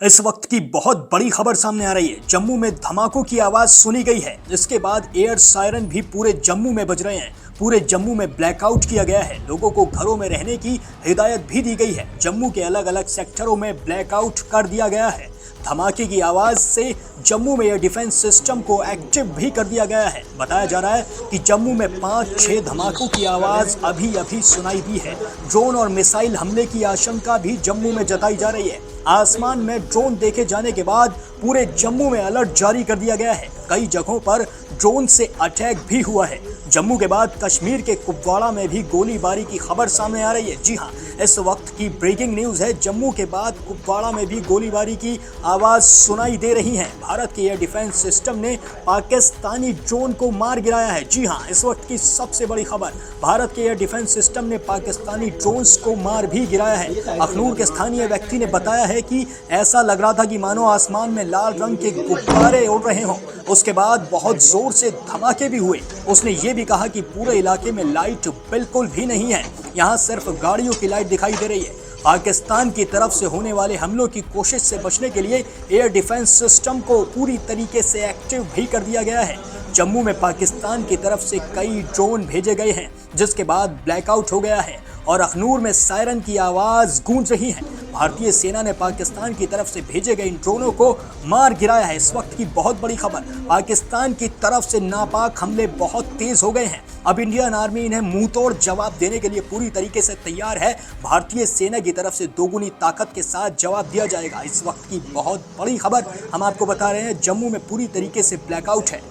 इस वक्त की बहुत बड़ी खबर सामने आ रही है। जम्मू में धमाकों की आवाज सुनी गई है। इसके बाद एयर सायरन भी पूरे जम्मू में बज रहे हैं। पूरे जम्मू में ब्लैकआउट किया गया है। लोगों को घरों में रहने की हिदायत भी दी गई है। जम्मू के अलग अलग सेक्टरों में ब्लैकआउट कर दिया गया है। धमाके की आवाज से जम्मू में एयर डिफेंस सिस्टम को एक्टिव भी कर दिया गया है। बताया जा रहा है कि जम्मू में 5-6 धमाकों की आवाज अभी सुनाई दी है। ड्रोन और मिसाइल हमले की आशंका भी जम्मू में जताई जा रही है। आसमान में ड्रोन देखे जाने के बाद पूरे जम्मू में अलर्ट जारी कर दिया गया है। कई जगहों पर ड्रोन से अटैक भी हुआ है। जम्मू के बाद कश्मीर के कुपवाड़ा में भी गोलीबारी की खबर सामने आ रही है। जी हां, इस वक्त की ब्रेकिंग न्यूज है। जम्मू के बाद कुपवाड़ा में भी गोलीबारी की आवाज सुनाई दे रही है। भारत के एयर डिफेंस सिस्टम ने पाकिस्तानी ड्रोन को मार गिराया है। जी हां, इस वक्त की सबसे बड़ी खबर, भारत के एयर डिफेंस सिस्टम ने पाकिस्तानी ड्रोन्स को मार भी गिराया है। अखनूर के स्थानीय व्यक्ति ने बताया है कि ऐसा लग रहा था कि मानो आसमान में लाल रंग के गुब्बारे उड़ रहे हों। उसके बाद बहुत जोर से धमाके भी हुए। उसने ये भी कहा कि पूरे इलाके में लाइट बिल्कुल भी नहीं है। यहाँ सिर्फ गाड़ियों की लाइट दिखाई दे रही है। पाकिस्तान की तरफ से होने वाले हमलों की कोशिश से बचने के लिए एयर डिफेंस सिस्टम को पूरी तरीके से एक्टिव भी कर दिया गया है। जम्मू में पाकिस्तान की तरफ से कई ड्रोन भेजे गए हैं, जिसके बाद ब्लैकआउट हो गया है और अखनूर में सायरन की आवाज गूंज रही है। भारतीय सेना ने पाकिस्तान की तरफ से भेजे गए इन ड्रोनों को मार गिराया है। इस वक्त की बहुत बड़ी खबर, पाकिस्तान की तरफ से नापाक हमले बहुत तेज हो गए हैं। अब इंडियन आर्मी इन्हें मुंहतोड़ जवाब देने के लिए पूरी तरीके से तैयार है। भारतीय सेना की तरफ से दोगुनी ताकत के साथ जवाब दिया जाएगा। इस वक्त की बहुत बड़ी खबर हम आपको बता रहे हैं, जम्मू में पूरी तरीके से ब्लैकआउट है।